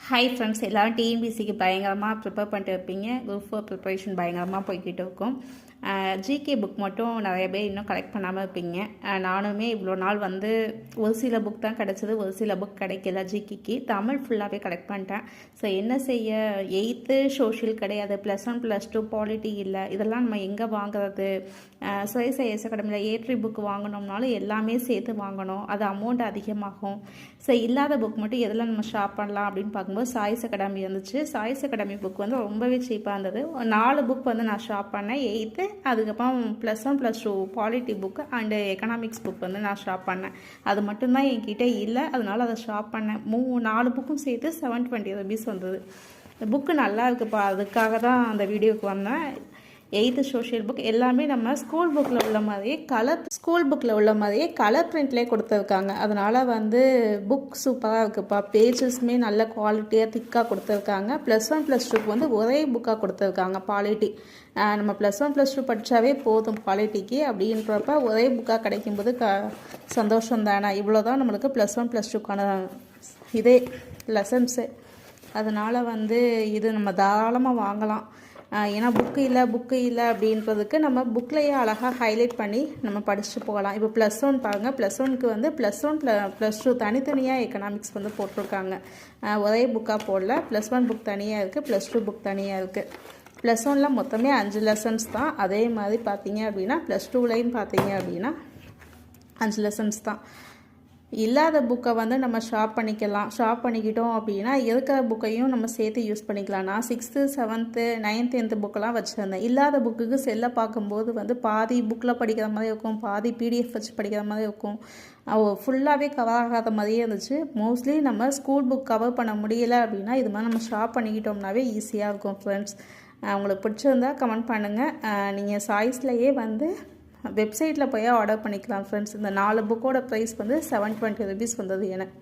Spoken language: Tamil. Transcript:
ஹாய் ஃப்ரெண்ட்ஸ், எல்லோரும் டிஎன்பிசிக்கு பயங்கரமாக ப்ரிப்பேர் பண்ணிட்டு இருப்பீங்க. குரூப் 4 ப்ரிப்பரேஷன் பயங்கரமாக போய்கிட்டு இருக்கும். ஜிகே புக் மட்டும் நிறைய பேர் இன்னும் கலெக்ட் பண்ணாமல் இருப்பீங்க. நானுமே இவ்வளோ நாள் வந்து ஒரு சில புக் தான் கிடச்சிது, ஒரு சில புக் கிடைக்கல. ஜிகேக்கு தமிழ் ஃபுல்லாகவே கலெக்ட் பண்ணிட்டேன். ஸோ என்ன செய்ய, 8th சோஷியல் கிடையாது, +1 +2 பாலிட்டி இல்லை. இதெல்லாம் நம்ம எங்கே வாங்குறது? சுயசைஎஸ் அகாடமியில் ஏட்ரி புக் வாங்கினோம்னாலும் எல்லாமே சேர்த்து வாங்கணும், அது அமௌண்ட் அதிகமாகும். ஸோ இல்லாத புக் மட்டும் எதில் நம்ம ஷாப் பண்ணலாம் அப்படின்னு பார்க்கும்போது சாய்ஸ் அகாடமி இருந்துச்சு. சாய்ஸ் அகாடமி புக் வந்து ரொம்பவே சீப்பாக இருந்தது. 4 புக் வந்து நான் ஷாப் பண்ணேன். 8th, அதுக்கப்புறம் +1 +2 polity book and economics book வந்து நான் ஷாப் பண்ணேன். அது மட்டும்தான் என்கிட்ட இல்லை, அதனால் அதை ஷாப் பண்ணேன். 4 புக்கும் சேர்த்து 720 rupees வந்தது. இந்த புக்கு நல்லா இருக்குப்பா, அதுக்காக தான் அந்த வீடியோவுக்கு வந்தேன். 8th சோஷியல் புக் எல்லாமே நம்ம ஸ்கூல் புக்கில் உள்ள மாதிரியே கலர் பிரிண்ட்லேயே கொடுத்துருக்காங்க. அதனால் வந்து புக் சூப்பராக இருக்குப்பா. பேஜஸ்மே நல்ல குவாலிட்டியாக திக்காக கொடுத்துருக்காங்க. +1 +2க்கு வந்து ஒரே புக்காக கொடுத்துருக்காங்க. பாலிட்டி நம்ம +1 +2 படித்தாவே போதும் பாலிட்டிக்கு அப்படின்றப்ப ஒரே புக்காக கிடைக்கும்போது சந்தோஷம் தானே. இவ்வளோ தான் நம்மளுக்கு +1 +2க்கான இதே லெசன்ஸு. அதனால் வந்து இது நம்ம தாராளமாக வாங்கலாம். ஏன்னா புக்கு இல்லை அப்படின்றதுக்கு நம்ம புக்லேயே அழகாக ஹைலைட் பண்ணி நம்ம படிச்சுட்டு போகலாம். இப்போ +1 பாருங்கள், +1க்கு வந்து +1 +2 தனித்தனியாக எக்கனாமிக்ஸ் வந்து போட்டிருக்காங்க. ஒரே புக்காக போடல. +1 புக் தனியாக இருக்குது, +2 புக் தனியாக இருக்குது. +1ல் மொத்தமே 5 லெசன்ஸ் தான். அதே மாதிரி பார்த்தீங்க அப்படின்னா +2லையும் பார்த்தீங்க அப்படின்னா 5 லெசன்ஸ் தான். இல்லாத புக்கை வந்து நம்ம ஷாப் பண்ணிக்கிட்டோம் அப்படின்னா இருக்கிற புக்கையும் நம்ம சேர்த்து யூஸ் பண்ணிக்கலாம். நான் 6th 7th 9th 10th புக்கெல்லாம் வச்சுருந்தேன். இல்லாத புக்குக்கு செல்லை பார்க்கும்போது வந்து பாதி புக்கில் படிக்கிற மாதிரி இருக்கும், பாதி PDF வச்சு படிக்கிற மாதிரி இருக்கும். ஃபுல்லாகவே கவர் ஆகாத மாதிரியே இருந்துச்சு. மோஸ்ட்லி நம்ம ஸ்கூல் புக் கவர் பண்ண முடியலை அப்படின்னா இது மாதிரி நம்ம ஷாப் பண்ணிக்கிட்டோம்னாவே ஈஸியாக இருக்கும் ஃப்ரெண்ட்ஸ். உங்களுக்கு பிடிச்சிருந்தா கமெண்ட் பண்ணுங்கள். நீங்கள் சாய்ஸ்லேயே வந்து வெப்சைட்டில் போய் ஆர்டர் பண்ணிக்கலாம் ஃப்ரெண்ட்ஸ். இந்த 4 புக்கோட ப்ரைஸ் வந்து 720 rupees வந்தது எனக்கு.